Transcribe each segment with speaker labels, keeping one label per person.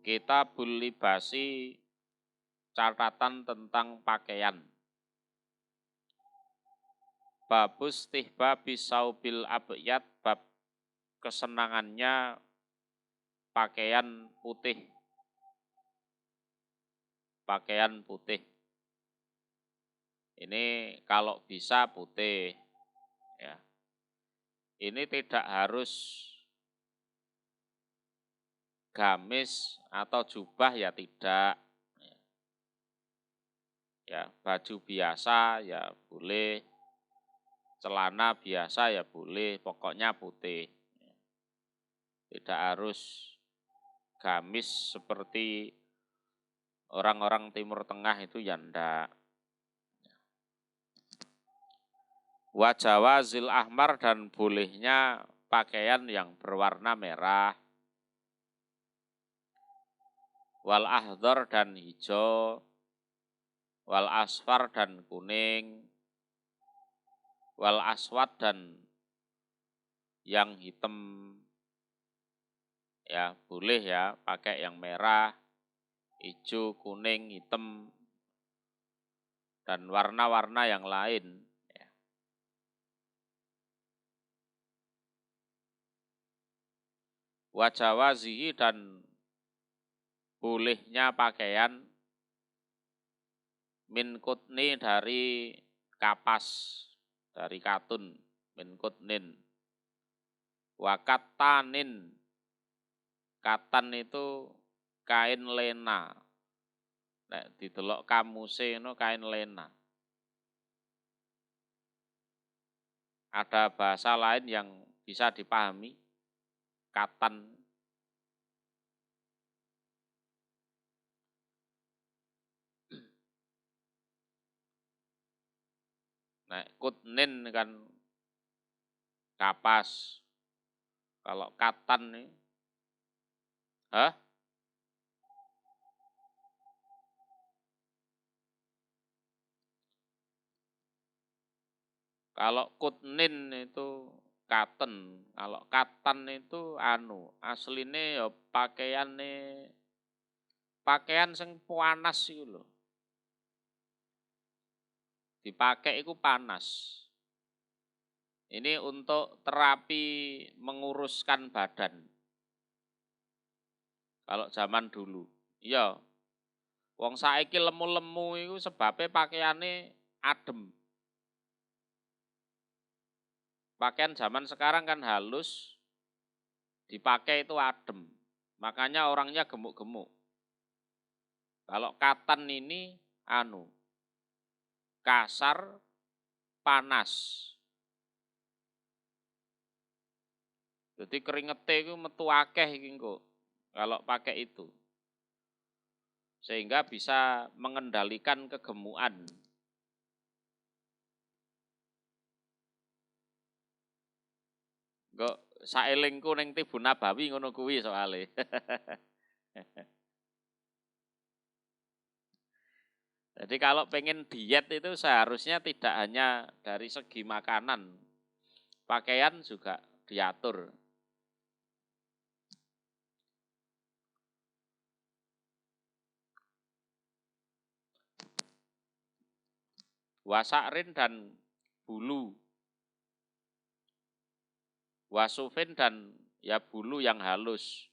Speaker 1: Kitabul Libasi, catatan tentang pakaian. Babus tihbabi saubil abyad, bab kesenangannya pakaian putih. Pakaian putih. Ini kalau bisa putih. Ya. Ini tidak harus gamis atau jubah, ya tidak. Ya, baju biasa ya boleh. Celana biasa ya boleh, pokoknya putih. Tidak harus gamis seperti orang-orang Timur Tengah itu, ya ndak. Wajawazil ahmar, dan bolehnya pakaian yang berwarna merah. Wal ahdor, dan hijau. Wal asfar, dan kuning. Wal aswad, dan yang hitam. Ya, boleh ya pakai yang merah, hijau, kuning, hitam, dan warna-warna yang lain. Ya. Wajawazihi, dan bolehnya pakaian min kutni, dari kapas, dari katun, min kutnin. Wakatanin, katan itu kain lena. Nek didelok kamuse no kain lena. Ada bahasa lain yang bisa dipahami? Katan. Nek kutnin kan kapas. Kalau katan nih, hah? Kalau kutnin itu katen, kalau katan itu asline ya pakaian sing panas iku lho. Dipakai itu panas. Ini untuk terapi menguruskan badan. Kalau zaman dulu. Iya. Wong saiki lemu-lemu itu sebabnya pakaiannya adem. Pakaian zaman sekarang kan halus, dipakai itu adem. Makanya orangnya gemuk-gemuk. Kalau katan ini kasar, panas. Jadi keringetnya itu metu akeh iki kok kalau pakai itu. Sehingga bisa mengendalikan kegemukan. Kok saelingku ning Tibu Nabawi ngono kuwi soalé. Jadi kalau pengen diet itu seharusnya tidak hanya dari segi makanan, pakaian juga diatur. Wasakrin, dan bulu. Wasufin, dan ya bulu yang halus.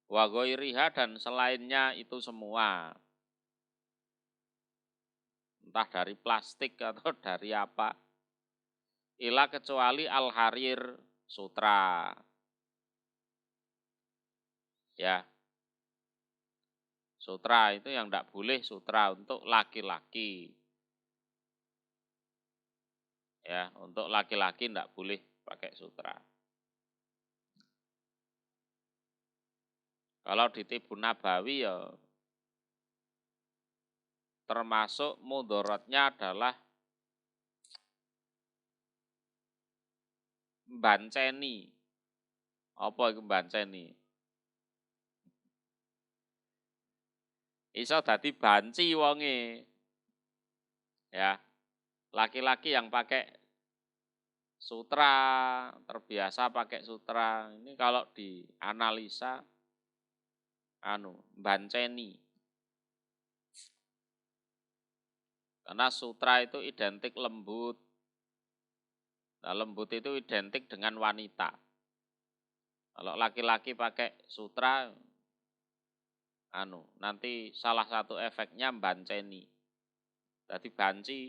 Speaker 1: Wagoiriha, dan selainnya itu semua. Entah dari plastik atau dari apa. Ila kecuali al-harir, sutra. Ya. Sutra itu yang tidak boleh sutra untuk laki-laki. Ya, untuk laki-laki tidak boleh pakai sutra. Kalau di Tibu Nabawi ya termasuk mudorotnya adalah mbanceni. Apa itu mbanceni? Iso dadi banci wonge. Ya. Laki-laki yang pakai sutra, terbiasa pakai sutra. Ini kalau dianalisa banceni. Karena sutra itu identik lembut. Nah, lembut itu identik dengan wanita. Kalau laki-laki pakai sutra, nanti salah satu efeknya banceni. Jadi banci.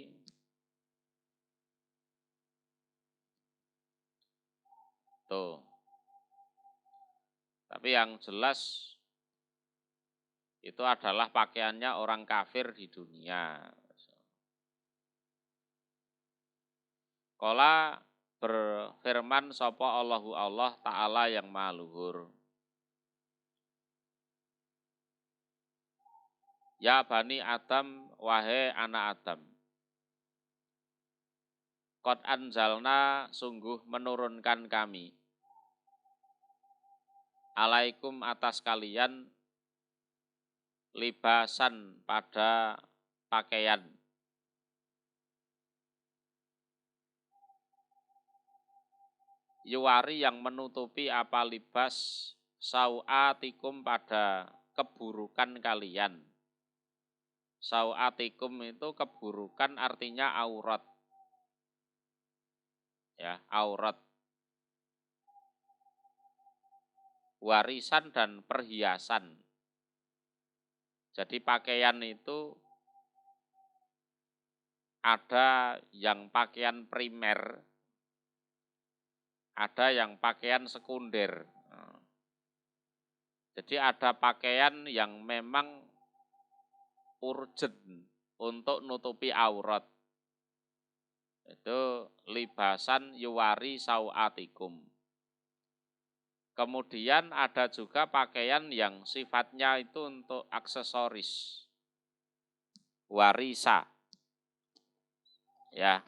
Speaker 1: Tuh. Tapi yang jelas itu adalah pakaiannya orang kafir di dunia. Kala berfirman sapa Allahu Allah Ta'ala yang Maha Luhur. Ya Bani Adam, wahai anak Adam. Qad anzalna, sungguh menurunkan kami. Alaikum atas kalian, libasan pada pakaian. Yuwari yang menutupi apa libas sau'atikum pada keburukan kalian. Sau'atikum itu keburukan artinya aurat. Ya, aurat. Warisan dan perhiasan. Jadi pakaian itu ada yang pakaian primer, ada yang pakaian sekunder. Jadi ada pakaian yang memang urgent untuk nutupi aurat. Itu libasan yuwari sau'atikum. Kemudian ada juga pakaian yang sifatnya itu untuk aksesoris. Warisa. Ya.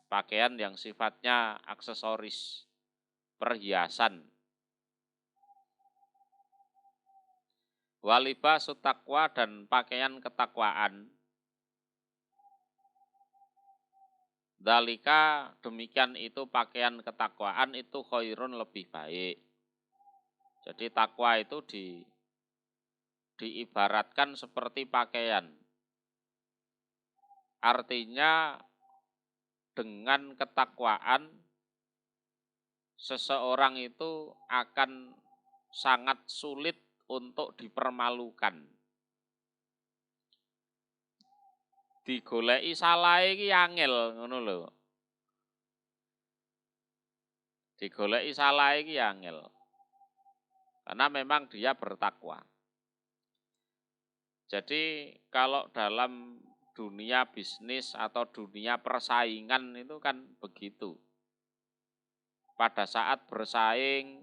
Speaker 1: Pakaian yang sifatnya aksesoris, perhiasan. Walibasut taqwa dan pakaian ketakwaan. Dalika demikian itu pakaian ketakwaan itu khairun lebih baik. Jadi takwa itu diibaratkan seperti pakaian. Artinya dengan ketakwaan seseorang itu akan sangat sulit untuk dipermalukan. Digoleki salah iki angel ngono lho. Digoleki salah iki angel. Karena memang dia bertakwa. Jadi kalau dalam dunia bisnis atau dunia persaingan itu kan begitu. Pada saat bersaing,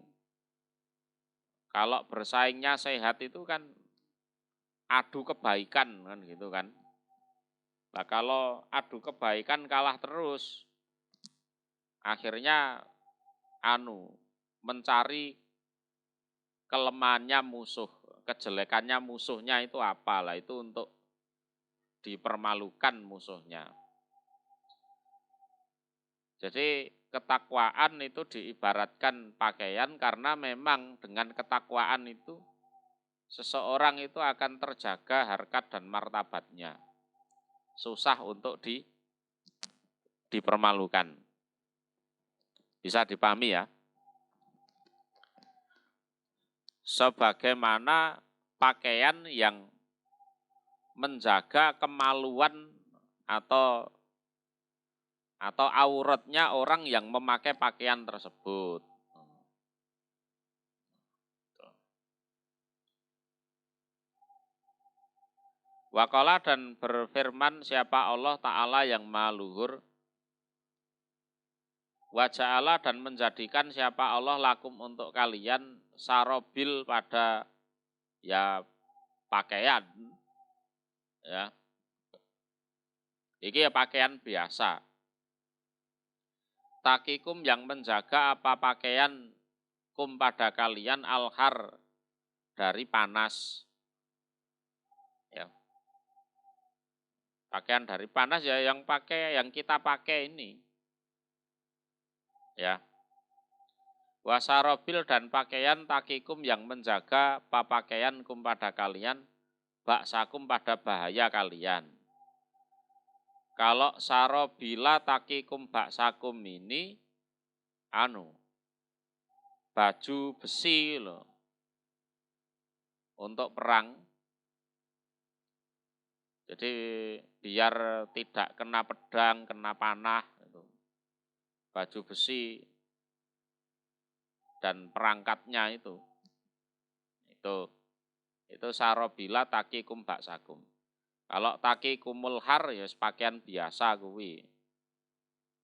Speaker 1: kalau bersaingnya sehat itu kan adu kebaikan kan gitu kan. Nah kalau adu kebaikan kalah terus, akhirnya mencari kelemahannya musuh, kejelekannya musuhnya itu apalah, itu untuk dipermalukan musuhnya. Jadi ketakwaan itu diibaratkan pakaian karena memang dengan ketakwaan itu seseorang itu akan terjaga harkat dan martabatnya. Susah untuk dipermalukan. Bisa dipahami ya? Sebagaimana pakaian yang menjaga kemaluan atau auratnya orang yang memakai pakaian tersebut. Waqala dan berfirman siapa Allah Ta'ala yang Maha Luhur. Wa ja'ala dan menjadikan siapa Allah lakum untuk kalian sarobil pada ya pakaian. Ya. Ini ya pakaian biasa. Takikum yang menjaga apa pakaian kum pada kalian alhar dari panas. Ya. Pakaian dari panas ya yang kita pakai ini. Ya. Wasarobil dan pakaian takikum yang menjaga papakaiankum pada kalian, baksakum pada bahaya kalian. Kalau sarobila takikum baksakum ini, baju besi loh, untuk perang. Jadi biar tidak kena pedang, kena panah, gitu. Baju besi dan perangkatnya itu sarobila takikum baksakum. Kalau takikumul har ya pakaian biasa kuwi.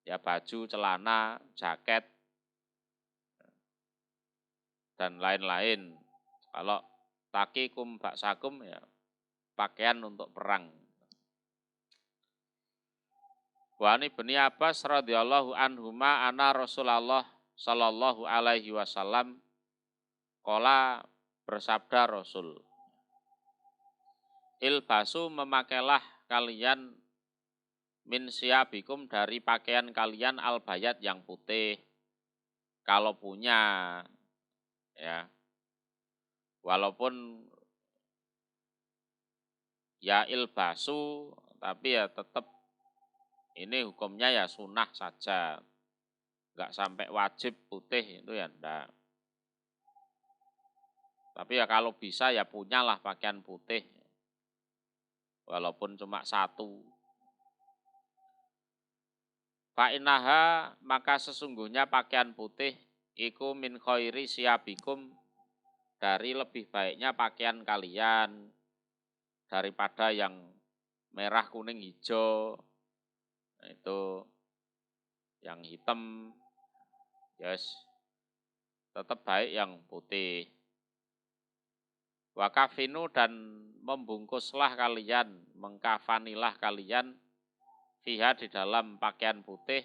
Speaker 1: Ya baju, celana, jaket dan lain-lain. Kalau takikum baksakum ya pakaian untuk perang. Wa ani bin Abbas radhiyallahu anhuma ana Rasulullah sallallahu alaihi wasallam qala bersabda Rasul. Ilbasu memakailah kalian min siabikum dari pakaian kalian albayat yang putih. Kalau punya ya. Walaupun ya ilbasu tapi ya tetap ini hukumnya ya sunnah saja. Enggak sampai wajib putih itu ya enggak. Tapi ya kalau bisa ya punyalah pakaian putih. Walaupun cuma satu. Fa'inaha maka sesungguhnya pakaian putih iku min khairi siabikum dari lebih baiknya pakaian kalian daripada yang merah, kuning, hijau. Itu yang hitam. Yes. Tetap baik yang putih. Wakafinu dan membungkuslah kalian, mengkafanilah kalian fiha di dalam pakaian putih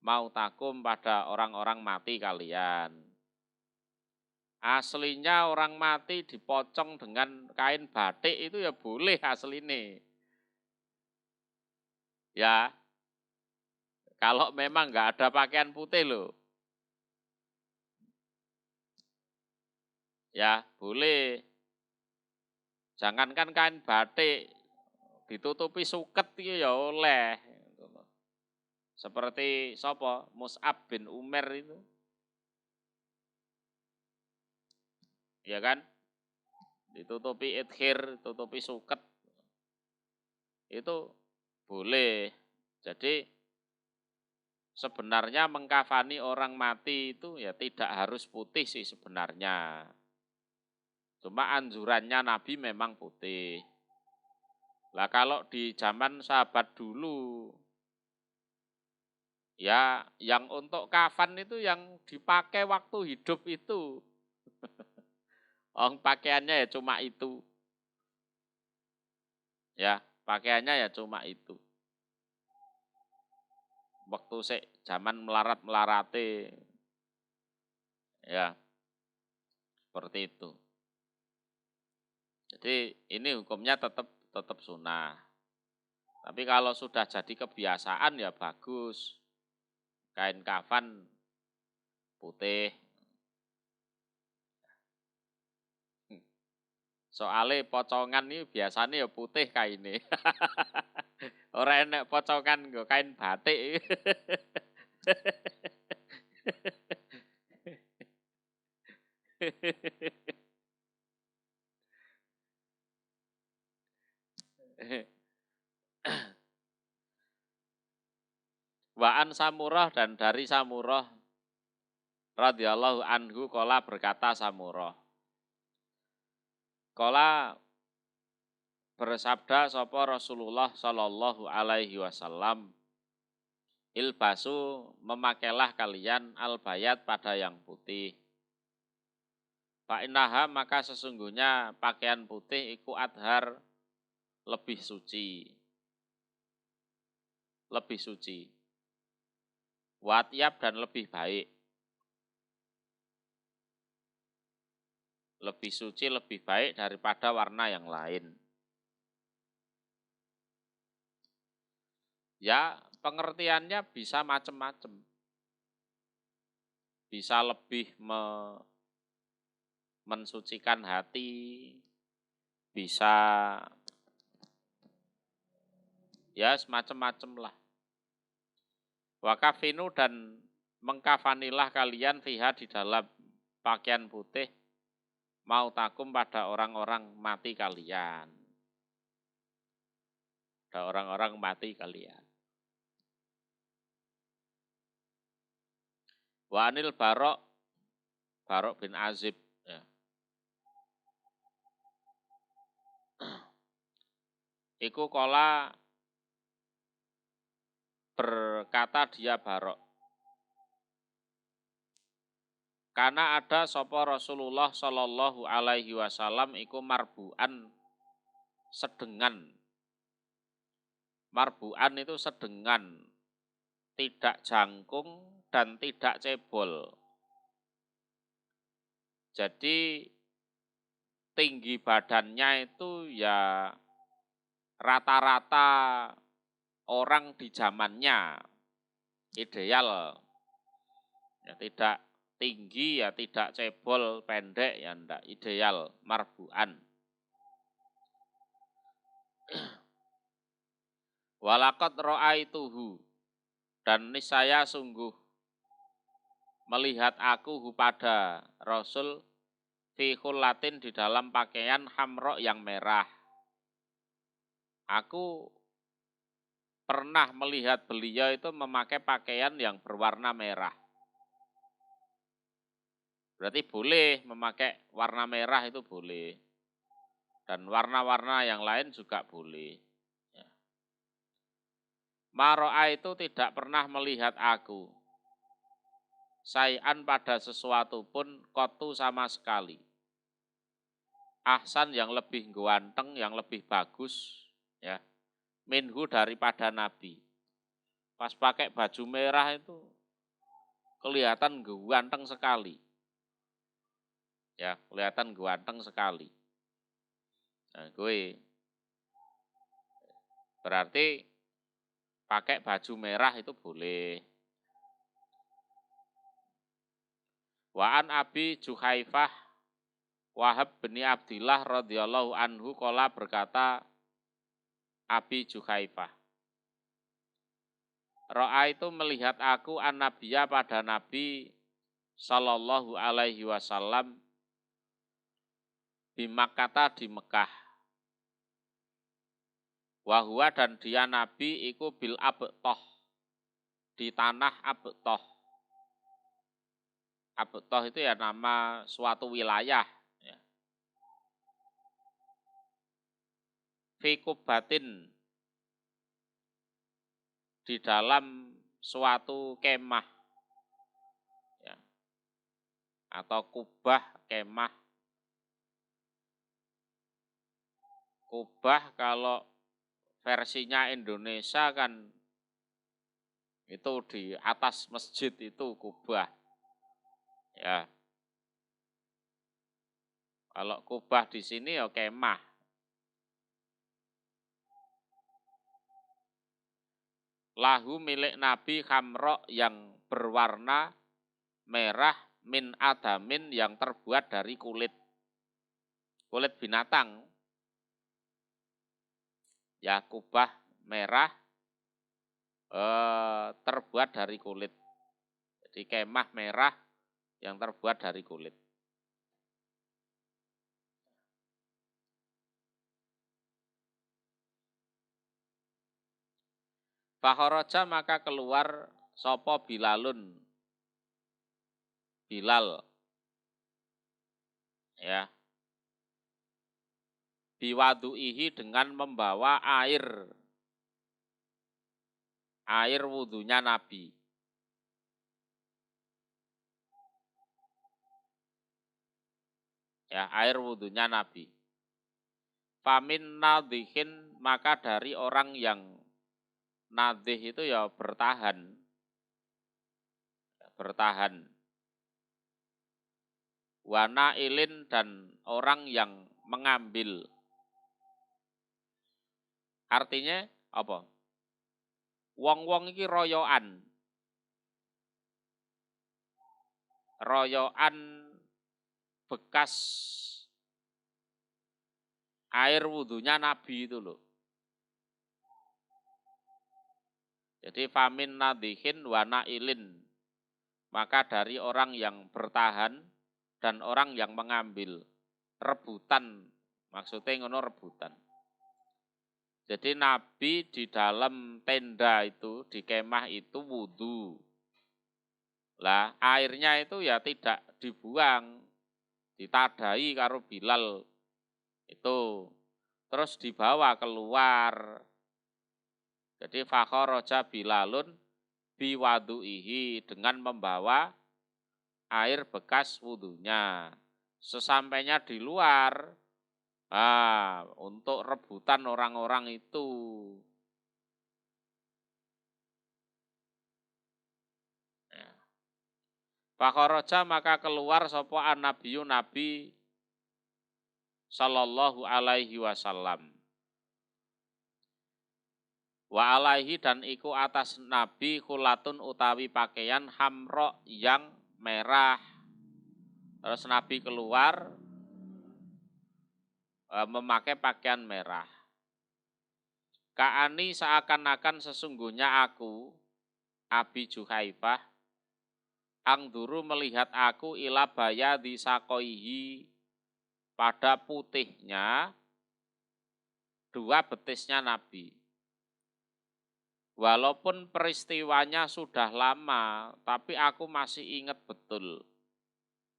Speaker 1: mau takum pada orang-orang mati kalian. Aslinya orang mati dipocong dengan kain batik itu ya boleh aslinya. Ya, kalau memang nggak ada pakaian putih loh. Ya, boleh. Jangankan kain batik, ditutupi suket itu ya oleh. Seperti sapa? Mus'ab bin Umair itu. Ya kan? Ditutupi idkhir, tutupi suket. Itu boleh. Jadi sebenarnya mengkafani orang mati itu ya tidak harus putih sih sebenarnya. Cuma anjurannya Nabi memang putih. Lah kalau di zaman sahabat dulu, ya yang untuk kafan itu yang dipakai waktu hidup itu. Pakaiannya ya cuma itu. Ya, pakaiannya ya cuma itu. Waktu zaman melarat-melarate. Ya, seperti itu. Jadi ini hukumnya tetap sunnah. Tapi kalau sudah jadi kebiasaan ya bagus. Kain kafan putih. Soalnya pocongan ini biasanya ya putih kainnya. Orang enak pocongan nggo kain batik. Wa'an Samurah dan dari Samurah radhiyallahu anhu qala berkata Samurah. Qala bersabda sapa Rasulullah sallallahu alaihi wasallam, ilbasu memakailah kalian albayat pada yang putih. Fa'innaha maka sesungguhnya pakaian putih iku adhar lebih suci. Lebih suci. Watyab dan lebih baik. Lebih suci, lebih baik daripada warna yang lain. Ya, pengertiannya bisa macam-macam. bisa lebih mensucikan hati, bisa ya semacam-macam lah. Wakafinu dan mengkafanilah kalian fiha di dalam pakaian putih mau takum pada orang-orang mati kalian. Pada orang-orang mati kalian. Wa anil Barok bin Azib. Ya. Iku kola berkata dia Barok. Karena ada sapa Rasulullah Shallallahu Alaihi Wasallam iku marbuan sedengan. Marbuan itu sedengan, tidak jangkung dan tidak cebol. Jadi tinggi badannya itu ya rata-rata orang di zamannya ideal. Ya, tidak tinggi ya tidak cebol, pendek ya ndak ideal, marbuan. Walaqad ra'aituhu dan niscaya sungguh melihat aku pada Rasul fi khullatin di dalam pakaian hamro yang merah. Aku pernah melihat beliau itu memakai pakaian yang berwarna merah. Berarti boleh memakai warna merah itu boleh. Dan warna-warna yang lain juga boleh. Ya. Maro'a itu tidak pernah melihat aku. Sayan pada sesuatu pun kotu sama sekali. Ahsan yang lebih ganteng, yang lebih bagus. Ya. Minhu daripada Nabi. Pas pakai baju merah itu kelihatan ganteng sekali. Ya, kelihatan ganteng sekali. Nah, gue berarti pakai baju merah itu boleh. Wa'an Abi Juhaifah Wahab bin Abdillah radhiyallahu anhu qala berkata Abi Juhaifah. Ro'a itu melihat aku an-nabiyya pada Nabi sallallahu alaihi wasallam di Makkah di Mekah. Wahwa dan dia Nabi iku bil Abtoh di tanah Abtoh. Abtoh itu ya nama suatu wilayah. Ya. Fi kubatin di dalam suatu kemah. Ya. Atau kubah kemah. Kubah kalau versinya Indonesia kan itu di atas masjid itu kubah. Ya. Kalau kubah di sini ya kemah. Lahu milik Nabi khamro yang berwarna merah min adamin yang terbuat dari kulit binatang. Ya kubah merah terbuat dari kulit. Jadi kemah merah yang terbuat dari kulit. Fakharaja maka keluar sapa Bilalun. Bilal. Ya. Biwadu'ihi dengan membawa air wudhunya Nabi. Ya, air wudhunya Nabi. Famin nadhihin maka dari orang yang nadhih itu ya bertahan. Bertahan. Wana ilin dan orang yang mengambil. Artinya apa? Wong-wong iki royoan. royokan bekas air wudhunya Nabi itu loh. Jadi famin nadhihin wa nailin. Maka dari orang yang bertahan dan orang yang mengambil. Rebutan, maksudnya ngono rebutan. Jadi Nabi di dalam tenda itu, di kemah itu wudhu. Lah airnya itu ya tidak dibuang, ditadai karo Bilal itu. Terus dibawa keluar. Jadi fakharaja Bilalun biwadu'ihi dengan membawa air bekas wudhunya. Sesampainya di luar, untuk rebutan orang-orang itu. Fakharaja maka keluar sapa an-nabiyyu Nabi sallallahu alaihi wasallam. Wa alaihi dan iku atas Nabi khulatun utawi pakaian hamro yang merah. Terus Nabi keluar memakai pakaian merah. Ka'ani seakan-akan sesungguhnya aku, Abi Juhaifah, angduru melihat aku ila bayadi sakoihi pada putihnya dua betisnya Nabi. Walaupun peristiwanya sudah lama, tapi aku masih ingat betul.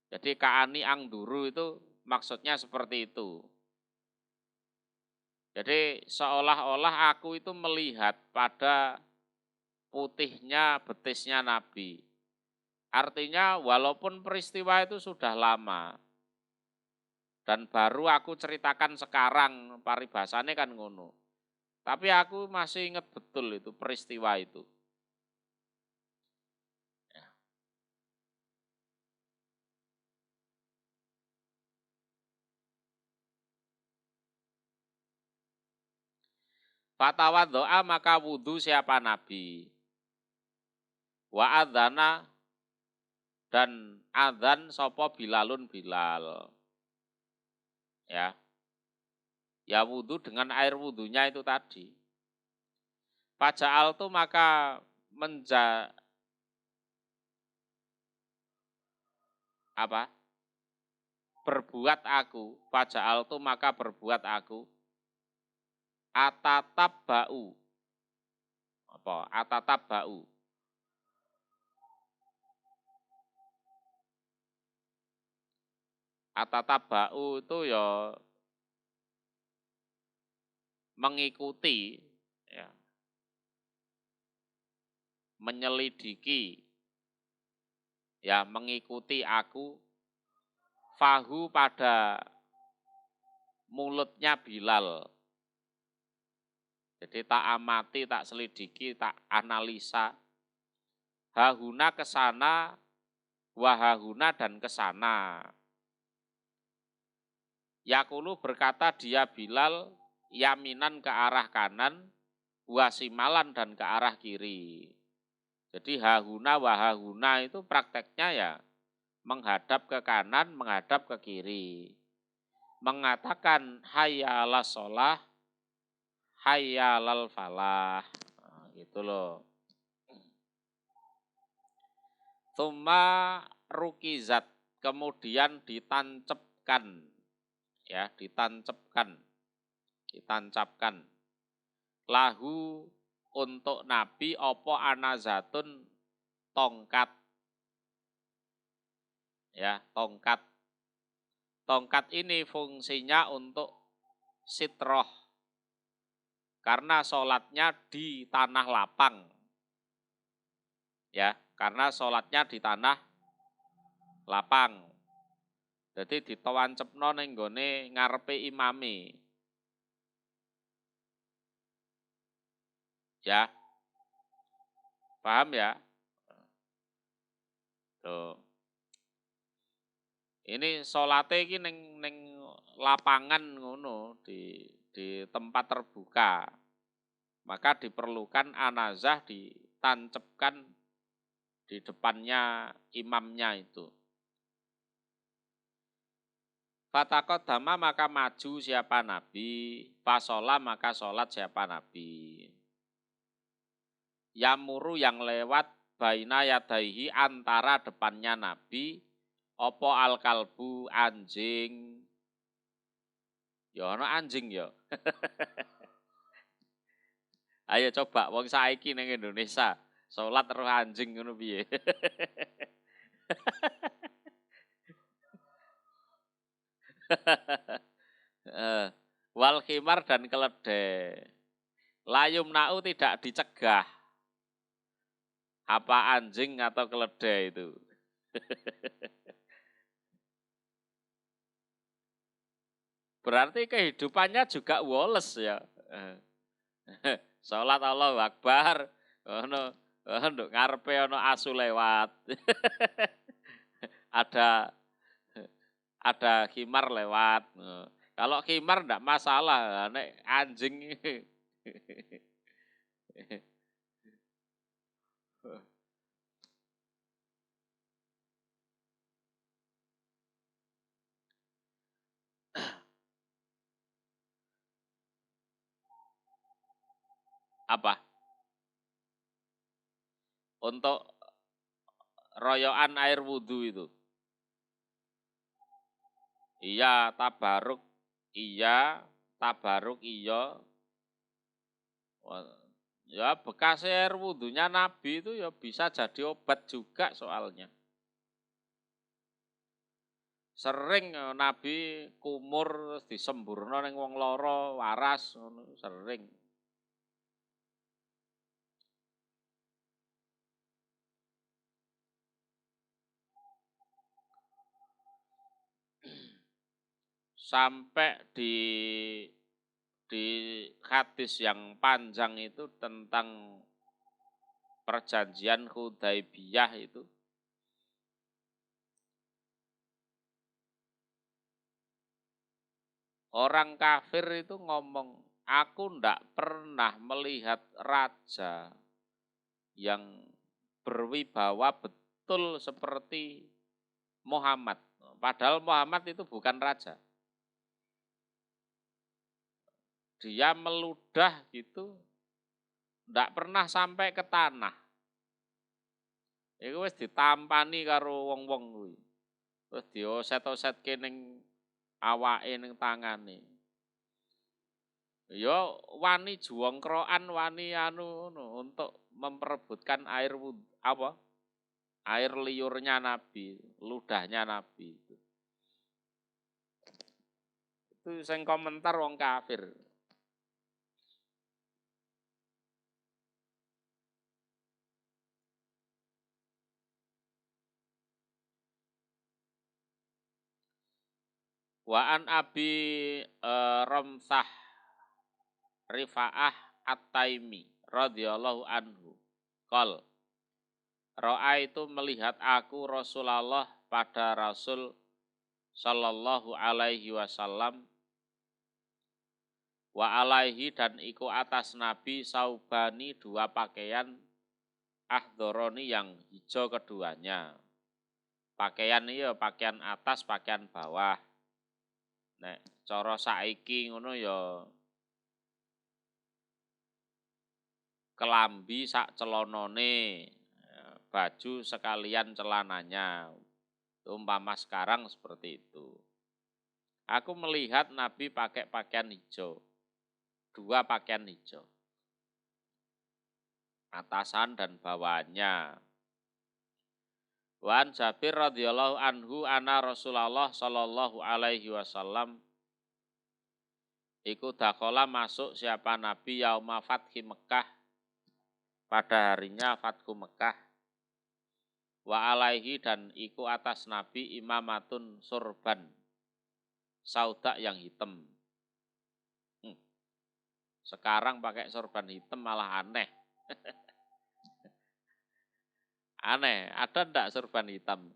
Speaker 1: Jadi ka'ani angduru itu maksudnya seperti itu. Jadi seolah-olah aku itu melihat pada putihnya betisnya Nabi. Artinya walaupun peristiwa itu sudah lama. Dan baru aku ceritakan sekarang, paribasane kan ngono. Tapi aku masih ingat betul itu peristiwa itu. Fatawaddo'a maka wudhu siapa Nabi. Wa adzana dan adzan sapa Bilalun Bilal. Ya wudhu dengan air wudhunya itu tadi. Faja'al tu maka berbuat aku. Faja'al tu maka berbuat aku. Atatabba'u. Atatabba'u. Atatabba'u itu ya mengikuti, ya, menyelidiki, ya mengikuti aku, fahu pada mulutnya Bilal. Jadi tak amati, tak selidiki, tak analisa. Hahuna kesana, wahahuna dan kesana. Yakulu berkata dia Bilal, yaminan ke arah kanan, wasimalan dan ke arah kiri. Jadi hahuna wahahuna itu prakteknya ya menghadap ke kanan, menghadap ke kiri. Mengatakan hayya 'alas shalah, hayya 'alal falah. Gitu loh. Tsumma rukizat, kemudian ditancapkan. Ya, ditancapkan. Lahu untuk Nabi opo anazatun tongkat. Ya, tongkat. Tongkat ini fungsinya untuk sitroh. Karena sholatnya di tanah lapang. Ya, karena sholatnya di tanah lapang. Jadi ditawancepno ning nggone ngarepe imame. Ya. Paham ya? Tuh. Ini salate iki ning lapangan ngono di tempat terbuka. Maka diperlukan anazah ditancapkan di depannya imamnya itu. Fataqaddama maka maju siapa Nabi, fasola maka sholat siapa Nabi. Yamuru yang lewat baina yadaihi antara depannya Nabi, opo al-kalbu anjing. Ya ana anjing ya. Ayo coba wong saiki ning Indonesia, sholat karo anjing ngono piye? Wal khimar dan keledai. Layum nau tidak dicegah. Apa anjing atau keledai itu? Berarti kehidupannya juga woles ya. Salat Allahu Akbar, ono nduk ngarepe ono asu lewat. ada khimar lewat. Kalau khimar ndak masalah, nek anjing apa? Untuk royoan air wudhu itu. Iya, tabaruk. Iya, tabaruk iya. Ya bekas air wudhunya Nabi itu ya bisa jadi obat juga soalnya. Sering Nabi kumur disemburno ning wong lara waras sering. Sampai di hadis yang panjang itu tentang perjanjian Hudaibiyah itu. Orang kafir itu ngomong, aku ndak pernah melihat raja yang berwibawa betul seperti Muhammad. Padahal Muhammad itu bukan raja. Dia meludah gitu, ndak pernah sampai ke tanah. Iku wis ditampani karo wong-wong kuwi. Terus dioset-osetke ning awake ning tangane. Ya wani juwengkroan, wani anu untuk memperebutkan air apa? Air liurnya Nabi, ludahnya Nabi itu. Itu sing komentar wong kafir. Wa an Abi Ramsah Rifa'ah At-Taimi radhiyallahu anhu. Qol Ro'a itu melihat aku Rasulullah pada Rasul sallallahu alaihi wasallam wa alaihi dan iku atas Nabi saubani dua pakaian ahdoroni yang hijau keduanya. Pakaian ini ya pakaian atas, pakaian bawah. Nek cara saiki ngono ya kelambi sak celonone, baju sekalian celananya. Umpama sekarang seperti itu. Aku melihat Nabi pakai pakaian hijau. Dua pakaian hijau. Atasan dan bawahnya. Wan Jabir radhiyallahu anhu ana Rasulullah sallallahu alaihi wasallam iku dakola masuk siapa Nabi yauma fathi Mekah pada harinya Fathu Mekah wa alaihi dan iku atas Nabi imamatun surban sauda yang hitam. Sekarang pakai sorban hitam malah aneh. Aneh, ada ndak sorban hitam?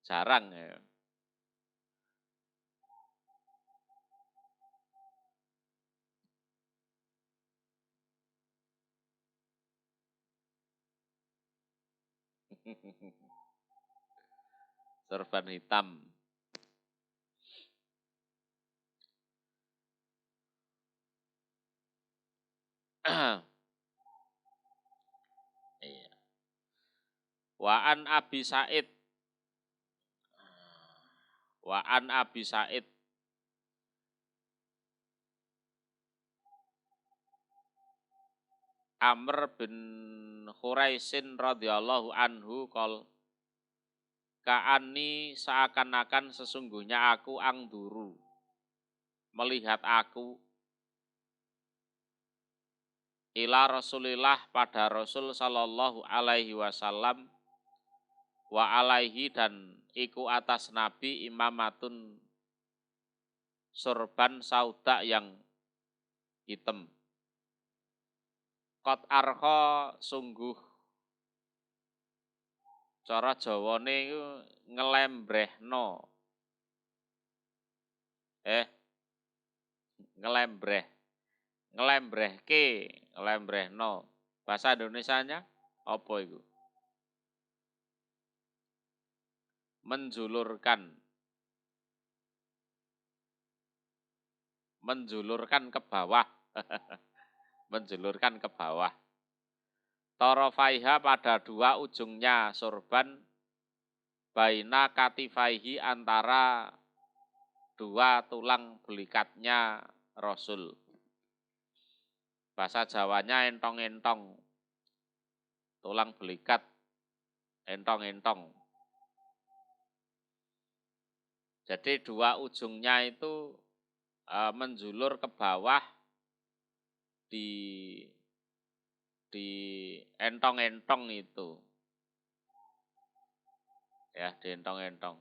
Speaker 1: Jarang ya. Sorban hitam. Iya. Wa an Abi Said. Wa an Abi Said. Amr bin Khuraisin radhiyallahu anhu qol ka'ani seakan-akan sesungguhnya aku angduru melihat aku ila Rasulillah pada Rasul sallallahu alaihi wasallam wa alaihi dan iku atas Nabi imamatun sorban sauda yang hitam. Qad arha sungguh cara Jawane iku ngelembrehno. Ngelembrehno. Bahasa Indonesianya apa itu? Menjulurkan ke bawah. Menjulurkan ke bawah. Torofaiha pada dua ujungnya sorban baina katifaihi antara dua tulang belikatnya Rasul. Bahasa Jawanya entong-entong. Tulang belikat entong-entong. Jadi dua ujungnya itu menjulur ke bawah di entong-entong itu. Ya, di entong-entong.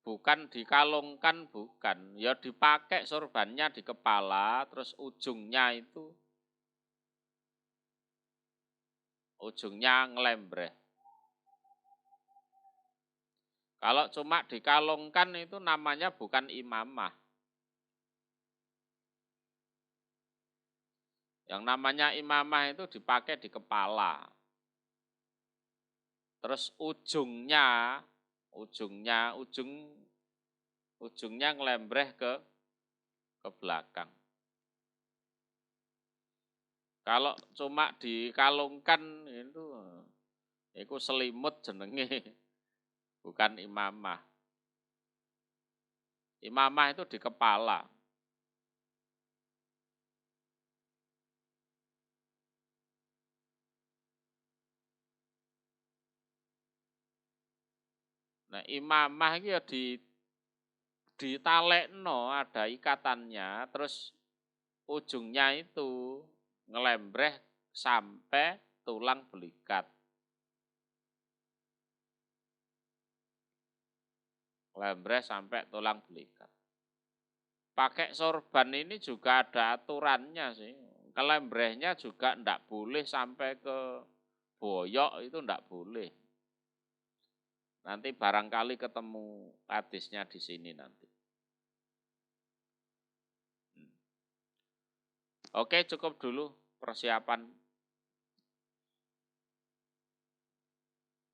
Speaker 1: Bukan dikalungkan, bukan. Ya dipakai sorbannya di kepala, terus ujungnya ngelembreh. Kalau cuma dikalungkan itu namanya bukan imamah. Yang namanya imamah itu dipakai di kepala. Terus ujungnya ngelembreh ke belakang. Kalau cuma dikalungkan itu selimut jenenge, bukan imamah. Imamah itu di kepala. Nah, imamah itu ya ditalekno, ada ikatannya, terus ujungnya itu ngelembreh sampai tulang belikat. Ngelembreh sampai tulang belikat. Pakai sorban ini juga ada aturannya sih. Kelembrehnya juga ndak boleh sampai ke boyok, itu ndak boleh. Nanti barangkali ketemu hadisnya di sini nanti. Oke, cukup dulu persiapan